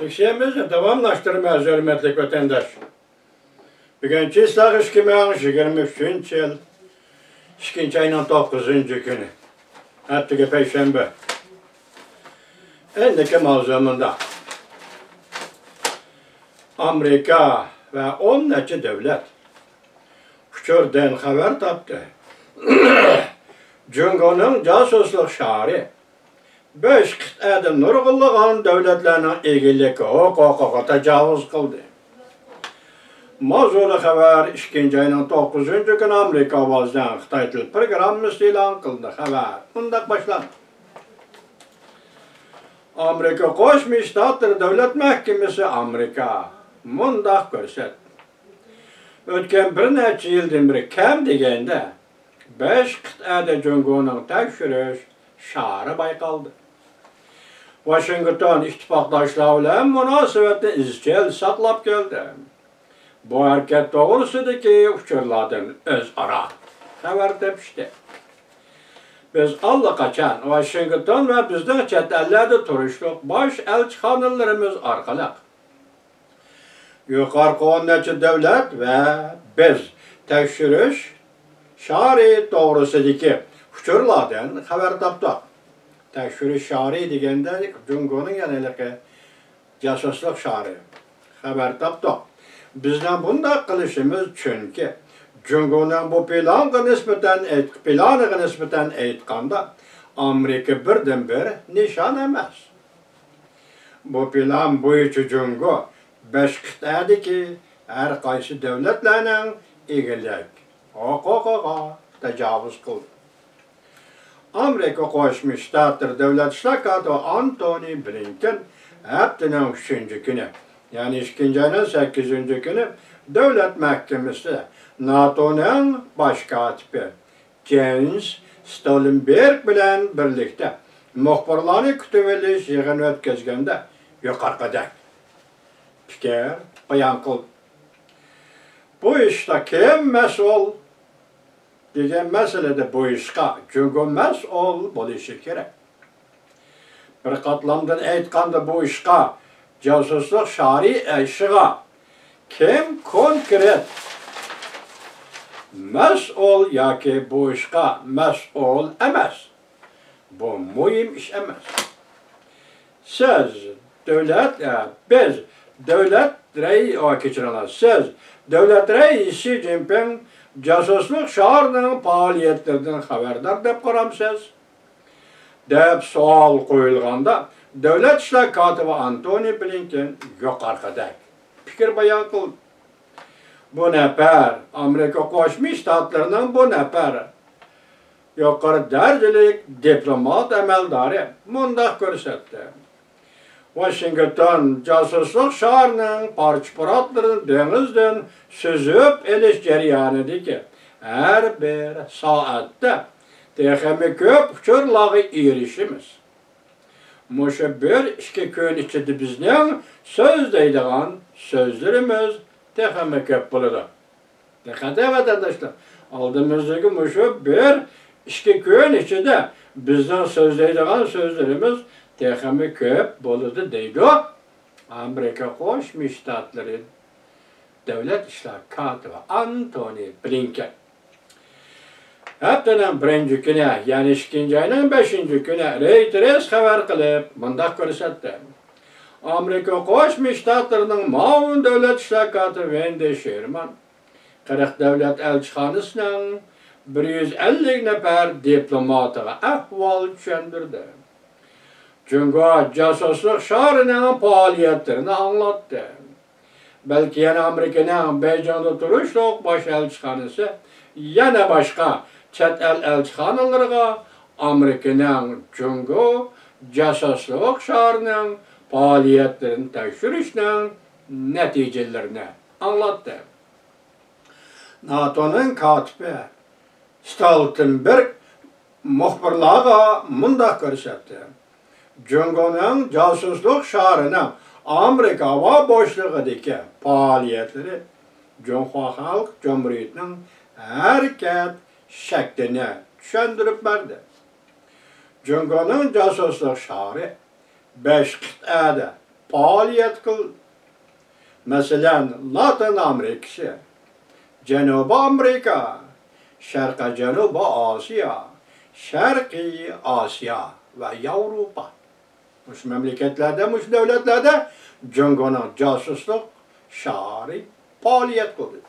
Liksiyemizni davamlaştırmaz hürmetli vatandaş. Bugünkü ıslak işkimeğin 23. yıl 2. ayının 9. günü. Hatta Perşembe. Endeki mavzumunda Amerika ve 10 neçe devlet uçurdan haber taptı. Cungo'nun casusluk şari 5 kıtada nurgulluğun devletlerinin ilgili hukuka tecavüz kıldı. Mavzulu haber 2. ayının 9. günü Amerika bazdan Xitay Til programı ilan kıldı haber. Bundan başlandı. Amerika Qo'shma Shtatlar Davlat Mahkemasi Amerika mundaq ko'rsatdi. O'tgan bir necha yildan beri kam deganda 5 qit'ada Jungoning tekshirish shari bayqaldi. Washington ittifoqdoshlar bilan munosabatni izchil saqlab keldi. Bu harakat to'g'risidagi uchurlardan o'zaro xabar topishdi. Biz allaqachon Washington ve bizden chet ellarda turishliq bosh elchixonalarimiz orqali yuqorqi 10 necha davlat ve biz tekshirish shari to'g'risidagi uchurlardan xabar topdik. Tekshirish shari deganda Jungoning yanaligi jasuslik shari xabar topdik. Bizden bunday qilishimiz chunki Jungoning bu planiga nisbatan aytganda Amerika birdan-bir nishon emas. Bu plan bo'yicha Jungo 5 qit'adagi har qaysi davlatlarning egilik huquqiga tajovuz qildi. Amerika Qo'shma Shtatlar Davlat ishlar katibi Antony Blinken haftaning 3. kuni, ya'ni 2. ayning 8. kuni Davlat Mahkemasi NATO'nun baş katibi Jens Stoltenberg bilan birlikte muxbirlarni kutib olish yig'ini o'tkazganda yuqoridagi fikr bayon qildi. Bu ishda kim mas'ul degan masalada bu ishga Jungo mas'ul bo'lishi kerak. Bir qatlamdan aytganda bu ishga josuslik shari ishiga kim konkret mas'ul yoki bu ishga mas'ul emas. Bu muhim ish emas. Siz biz davlat reisi Xi Jinping jasuslik sharining faoliyatlaridan xabardor deb qaramsiz deb savol qo'yilganda davlat ishlar katibi Antony Blinken yuqoridagi fikr bayon qildi. Bu nafar Amerika Qo'shma Shtatlarining bu nafar yuqori darajalik diplomat amaldori mundaq ko'rsatdi. Washington jasuslik sharining parcha-parotlarini dengizdan suzib elish jarayonidagi har bir soatda texnik ko'p uchurlarga erishimiz. Mushu 1-2 kun ichida bizning so'zlaydigan so'zlarimiz texnik ko'p bo'ladi. Diqqat vatandaşlar, oldimizdagi mushu 1-2 kun ichida bizning so'zlaydigan so'zlarimiz texnik ko'p bo'ladi deydi Amerika Qo'shma Shtatlari Davlat ishlar katibi Antony Blinken. Haftaning 1. kuni, ya'ni 2. ayning 5. kuni Reuters xabar qilib, bundaq ko'rsatdi. Amerika Qo'shma Shtatlarining muavin davlat ishlar katibi Wendy Sherman 40 davlat elchixonasining 150 nafar diplomatiga ahvol tushundirdi. Jungo jasuslik sharining faoliyatlarini anglatdi. Balki yana Amerikaning Beijingda turishliq bosh elchixonasi yana boshqa chet el elchixonalariga Amerikaning Jungo jasuslik sharining faoliyatlarini tekshirishning natijalarini anglatdi. NATO'nun katibi Stoltenberg muxbirlarga mundaq ko'rsatdi. Jungoning jasuslik sharining Amerika havo boshlig'idagi faoliyatlari Jungo Xalq Cumhuriyatining harakat shaklini tushuntirib berdi. Jungoning jasuslik shari 5 qit'ada faaliyet kıldı. Mesela Latin Amerika'sı, Cenubi Amerika, Şarkı Cenubi Asya, Şarkı Asya ve Avrupa. Bu memleketlerde, bu devletlerde Cungona casusluk şari faaliyet kıldı.